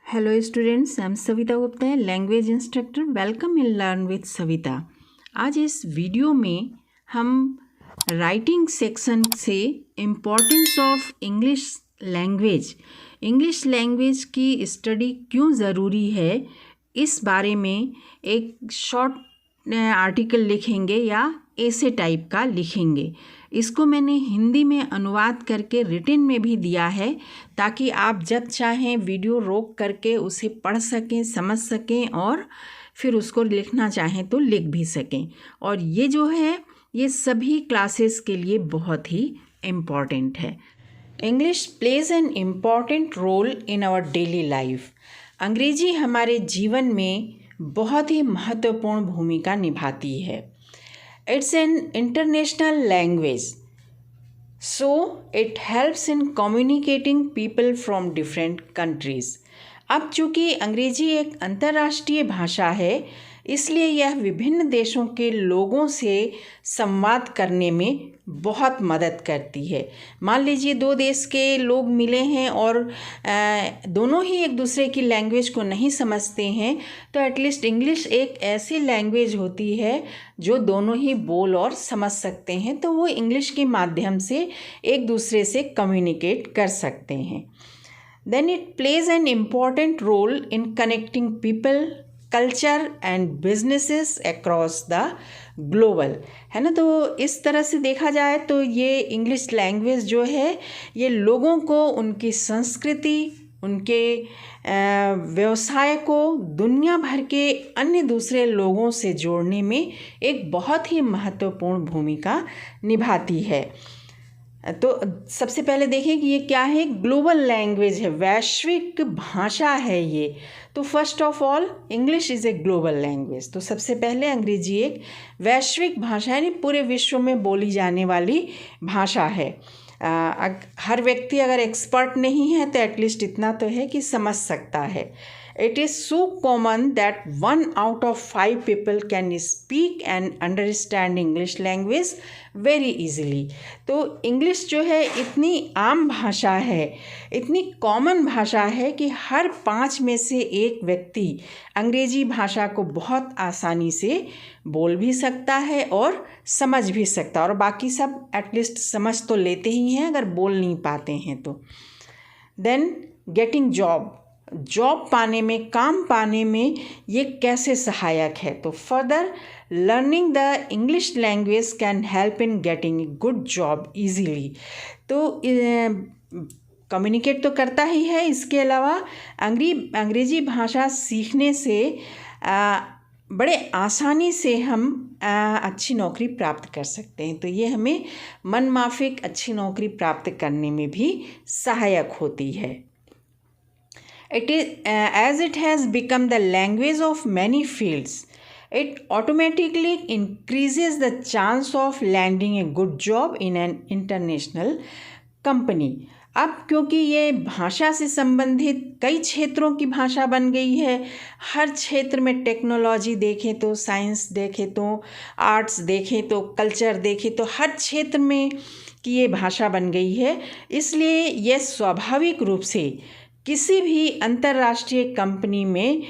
Hello students, I am Savita Gupta, language instructor. Welcome in learn with Savita. आज इस video में हम राइटिंग सेक्शन से इम्पोर्टेंस ऑफ इंग्लिश लैंग्वेज की स्टडी क्यों ज़रूरी है, इस बारे में एक शॉर्ट आर्टिकल लिखेंगे या ऐसे टाइप का लिखेंगे। इसको मैंने हिंदी में अनुवाद करके रिटन में भी दिया है, ताकि आप जब चाहें वीडियो रोक करके उसे पढ़ सकें, समझ सकें और फिर उसको लिखना चाहें तो लिख भी सकें। और ये जो है ये सभी क्लासेस के लिए बहुत ही इम्पॉर्टेंट है। English plays an important role in our daily life. अंग्रेजी हमारे जीवन में बहुत ही महत्वपूर्ण भूमिका निभाती है। It's an international language, so it helps in communicating people from different countries. अब चूँकि अंग्रेजी एक अंतर्राष्ट्रीय भाषा है, इसलिए यह विभिन्न देशों के लोगों से संवाद करने में बहुत मदद करती है। मान लीजिए दो देश के लोग मिले हैं और दोनों ही एक दूसरे की लैंग्वेज को नहीं समझते हैं, तो एटलीस्ट इंग्लिश एक ऐसी लैंग्वेज होती है जो दोनों ही बोल और समझ सकते हैं, तो वो इंग्लिश के माध्यम से एक दूसरे से कम्युनिकेट कर सकते हैं। Then it plays an important role in connecting people, culture and businesses across the global, है ना। तो इस तरह से देखा जाए तो ये इंग्लिश लैंग्वेज जो है ये लोगों को उनकी संस्कृति, उनके व्यवसाय को दुनिया भर के अन्य दूसरे लोगों से जोड़ने में एक बहुत ही महत्वपूर्ण भूमिका निभाती है। तो सबसे पहले देखें कि ये क्या है। ग्लोबल लैंग्वेज है, वैश्विक भाषा है ये। तो first of all English is a global language. तो सबसे पहले अंग्रेजी एक वैश्विक भाषा है, यानी पूरे विश्व में बोली जाने वाली भाषा है। हर व्यक्ति अगर एक्सपर्ट नहीं है तो एटलीस्ट इतना तो है कि समझ सकता है। It is so common that 1 out of 5 people can speak and understand English language very easily. तो इंग्लिश जो है इतनी आम भाषा है, इतनी कॉमन भाषा है कि हर 5 में से एक व्यक्ति अंग्रेजी भाषा को बहुत आसानी से बोल भी सकता है और समझ भी सकता है, और बाकी सब एटलीस्ट समझ तो लेते ही हैं अगर बोल नहीं पाते हैं तो। देन गेटिंग जॉब पाने में, काम पाने में ये कैसे सहायक है। तो further learning the English language can help in getting a good job easily. तो कम्युनिकेट तो करता ही है, इसके अलावा अंग्रेजी भाषा सीखने से बड़े आसानी से हम अच्छी नौकरी प्राप्त कर सकते हैं। तो ये हमें मनमाफिक अच्छी नौकरी प्राप्त करने में भी सहायक होती है। It is as it has become the language of many fields, it automatically increases the chance of landing a good job in an international company. अब क्योंकि ये भाषा से संबंधित कई क्षेत्रों की भाषा बन गई है, हर क्षेत्र में टेक्नोलॉजी देखें तो, साइंस देखें तो, आर्ट्स देखें तो, कल्चर देखें तो, हर क्षेत्र में की ये भाषा बन गई है। इसलिए यह स्वाभाविक रूप से किसी भी अंतर्राष्ट्रीय कंपनी में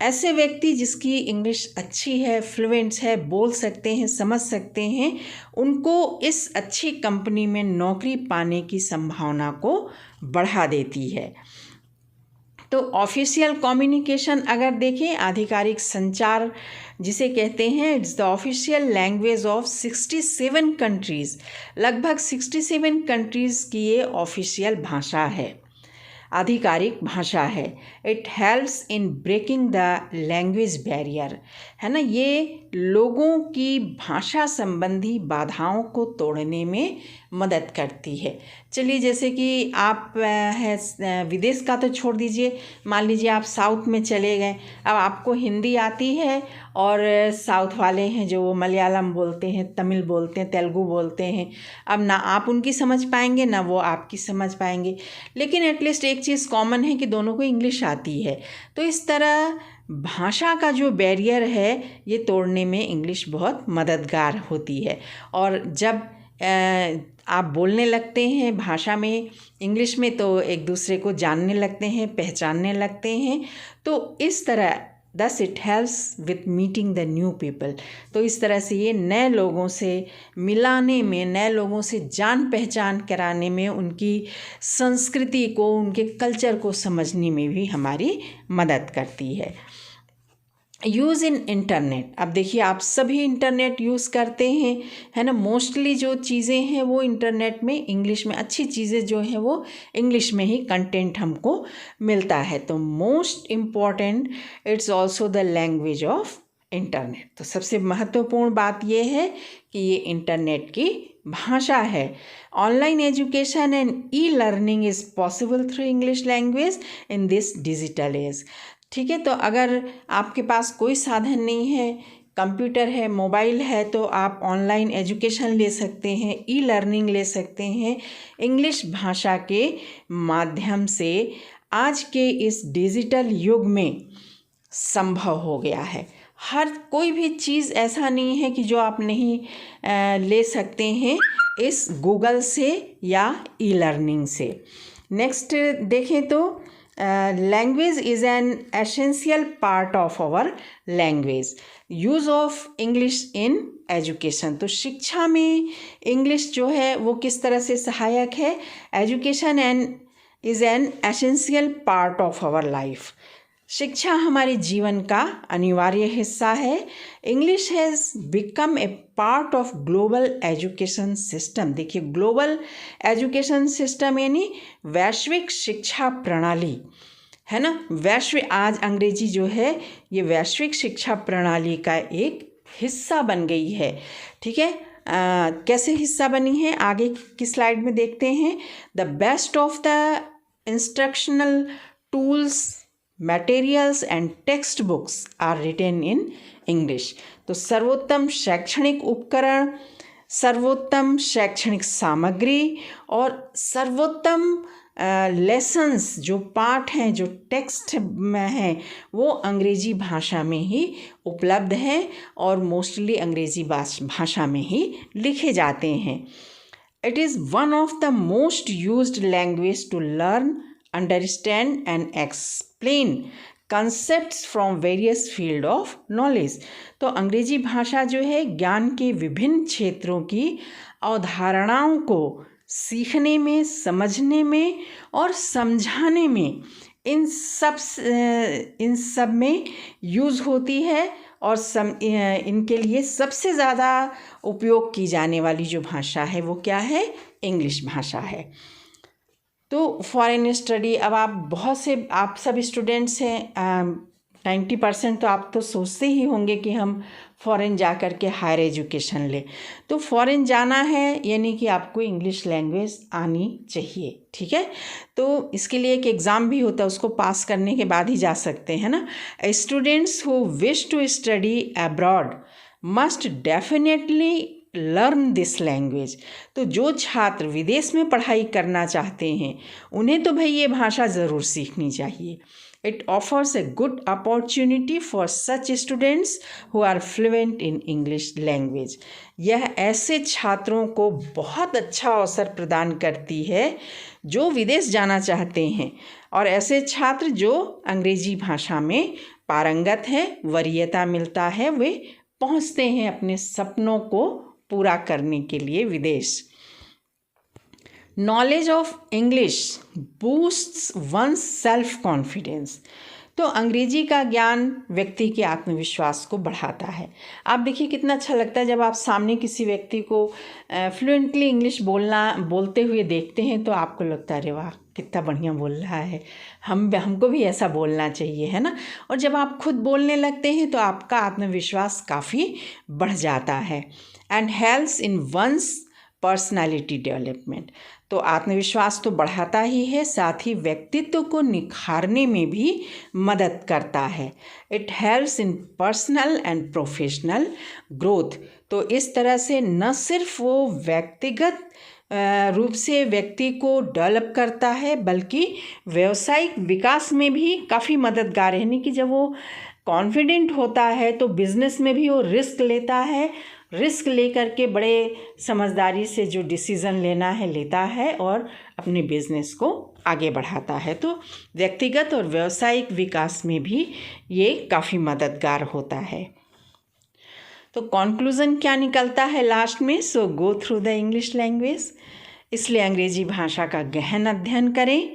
ऐसे व्यक्ति जिसकी इंग्लिश अच्छी है, फ्लुएंट है, बोल सकते हैं, समझ सकते हैं, उनको इस अच्छी कंपनी में नौकरी पाने की संभावना को बढ़ा देती है। तो ऑफिशियल कम्युनिकेशन अगर देखें, आधिकारिक संचार जिसे कहते हैं, it's the official language of 67 countries. लगभग 67 कंट्रीज़ की ये ऑफिशियल भाषा है, आधिकारिक भाषा है। It helps in breaking the language barrier, है ना। ये लोगों की भाषा संबंधी बाधाओं को तोड़ने में मदद करती है। चलिए, जैसे कि आप हैं विदेश का तो छोड़ दीजिए, मान लीजिए आप साउथ में चले गए। अब आपको हिंदी आती है और साउथ वाले हैं जो मलयालम बोलते हैं, तमिल बोलते हैं, तेलुगु बोलते हैं। अब ना आप उनकी समझ पाएंगे ना वो आपकी समझ पाएंगे, लेकिन एटलीस्ट एक चीज़ कॉमन है कि दोनों को इंग्लिश आती है। तो इस तरह भाषा का जो बैरियर है ये तोड़ने में इंग्लिश बहुत मददगार होती है। और जब आप बोलने लगते हैं भाषा में, इंग्लिश में, तो एक दूसरे को जानने लगते हैं, पहचानने लगते हैं। तो इस तरह thus it helps with meeting the new people. तो इस तरह से ये नए लोगों से मिलाने में, नए लोगों से जान पहचान कराने में, उनकी संस्कृति को, उनके कल्चर को समझने में भी हमारी मदद करती है। Use in internet. अब देखिए, आप सभी इंटरनेट यूज़ करते हैं, है ना। मोस्टली जो चीज़ें हैं वो इंटरनेट में इंग्लिश में, अच्छी चीज़ें जो हैं वो इंग्लिश में ही कंटेंट हमको मिलता है। तो most important it's also the language of internet. तो सबसे महत्वपूर्ण बात ये है कि ये इंटरनेट की भाषा है। Online education and e learning is possible through English language in this digital age. ठीक है, तो अगर आपके पास कोई साधन नहीं है, कंप्यूटर है, मोबाइल है, तो आप ऑनलाइन एजुकेशन ले सकते हैं, ई लर्निंग ले सकते हैं इंग्लिश भाषा के माध्यम से। आज के इस डिजिटल युग में संभव हो गया है। हर कोई भी चीज़ ऐसा नहीं है कि जो आप नहीं ले सकते हैं इस गूगल से या ई लर्निंग से। नेक्स्ट देखें तो language is an essential part of our language. Use of English in education. तो शिक्षा में इंग्लिश जो है वो किस तरह से सहायक है। Education and is an essential part of our life. शिक्षा हमारे जीवन का अनिवार्य हिस्सा है। English has become a part of global education system. देखिए, ग्लोबल एजुकेशन सिस्टम यानी वैश्विक शिक्षा प्रणाली, है ना। आज अंग्रेजी जो है ये वैश्विक शिक्षा प्रणाली का एक हिस्सा बन गई है। ठीक है, कैसे हिस्सा बनी है आगे की स्लाइड में देखते हैं। The best of the instructional tools, materials and text books are written in English. तो सर्वोत्तम शैक्षणिक उपकरण, सर्वोत्तम शैक्षणिक सामग्री और सर्वोत्तम लेसन्स, जो पाठ हैं, जो टेक्स्ट में हैं, वो अंग्रेजी भाषा में ही उपलब्ध हैं और मोस्टली अंग्रेजी भाषा में ही लिखे जाते हैं। It is one of the most used language to learn, understand and explain concepts from various field of knowledge। तो अंग्रेजी भाषा जो है ज्ञान के विभिन्न क्षेत्रों की अवधारणाओं को सीखने में, समझने में और समझाने में, इन सब में यूज़ होती है। और इनके लिए सबसे ज़्यादा उपयोग की जाने वाली जो भाषा है वो क्या है, इंग्लिश भाषा है। तो फॉरेन स्टडी, अब आप सब स्टूडेंट्स हैं, 90% तो आप तो सोचते ही होंगे कि हम फॉरेन जा कर के हायर एजुकेशन लें। तो फॉरेन जाना है यानी कि आपको इंग्लिश लैंग्वेज आनी चाहिए। ठीक है, तो इसके लिए एक एग्ज़ाम भी होता है, उसको पास करने के बाद ही जा सकते हैं ना। Students who wish to study abroad must definitely learn this language. तो जो छात्र विदेश में पढ़ाई करना चाहते हैं उन्हें तो भाई ये भाषा ज़रूर सीखनी चाहिए। It offers a good opportunity for such students who are fluent in English language. यह ऐसे छात्रों को बहुत अच्छा अवसर प्रदान करती है जो विदेश जाना चाहते हैं, और ऐसे छात्र जो अंग्रेजी भाषा में पारंगत हैं, वरीयता मिलता है, वे पहुंचते हैं अपने सपनों को पूरा करने के लिए विदेश। Knowledge of English boosts one's self confidence. तो अंग्रेजी का ज्ञान व्यक्ति के आत्मविश्वास को बढ़ाता है। आप देखिए कितना अच्छा लगता है जब आप सामने किसी व्यक्ति को फ्लुएंटली इंग्लिश बोलते हुए देखते हैं, तो आपको लगता है अरे वाह कितना बढ़िया बोल रहा है, हमको भी ऐसा बोलना चाहिए, है ना। और जब आप खुद बोलने लगते हैं तो आपका आत्मविश्वास काफ़ी बढ़ जाता है। And helps in one's personality development. तो आत्मविश्वास तो बढ़ाता ही है, साथ ही व्यक्तित्व को निखारने में भी मदद करता है। It helps in personal and professional growth. तो इस तरह से न सिर्फ वो व्यक्तिगत रूप से व्यक्ति को डेवलप करता है, बल्कि व्यावसायिक विकास में भी काफ़ी मददगार है। यानी कि जब वो कॉन्फिडेंट होता है तो बिज़नेस में भी वो रिस्क लेता है, रिस्क लेकर के बड़े समझदारी से जो डिसीज़न लेना है लेता है और अपने बिज़नेस को आगे बढ़ाता है। तो व्यक्तिगत और व्यावसायिक विकास में भी ये काफ़ी मददगार होता है। तो कंक्लूज़न क्या निकलता है लास्ट में? So go through the English language, इसलिए अंग्रेजी भाषा का गहन अध्ययन करें,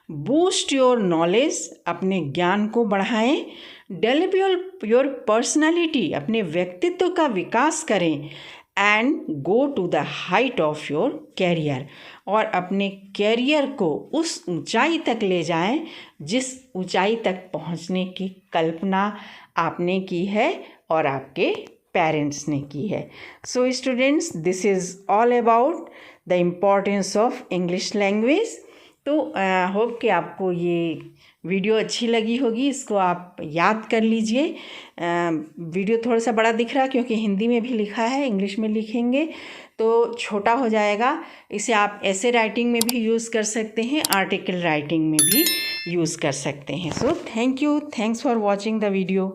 बूस्ट योर नॉलेज, अपने ज्ञान को बढ़ाएं, डेवलप योर पर्सनालिटी, अपने व्यक्तित्व का विकास करें, and go to the height of your career, और अपने कैरियर को उस ऊंचाई तक ले जाएं जिस ऊंचाई तक पहुंचने की कल्पना आपने की है और आपके पेरेंट्स ने की है। So students, this is all about the importance of English language. तो होप कि आपको ये वीडियो अच्छी लगी होगी, इसको आप याद कर लीजिए। वीडियो थोड़ा सा बड़ा दिख रहा है क्योंकि हिंदी में भी लिखा है, इंग्लिश में लिखेंगे तो छोटा हो जाएगा। इसे आप ऐसे राइटिंग में भी यूज़ कर सकते हैं, आर्टिकल राइटिंग में भी यूज़ कर सकते हैं। So thank you, thanks for watching the video.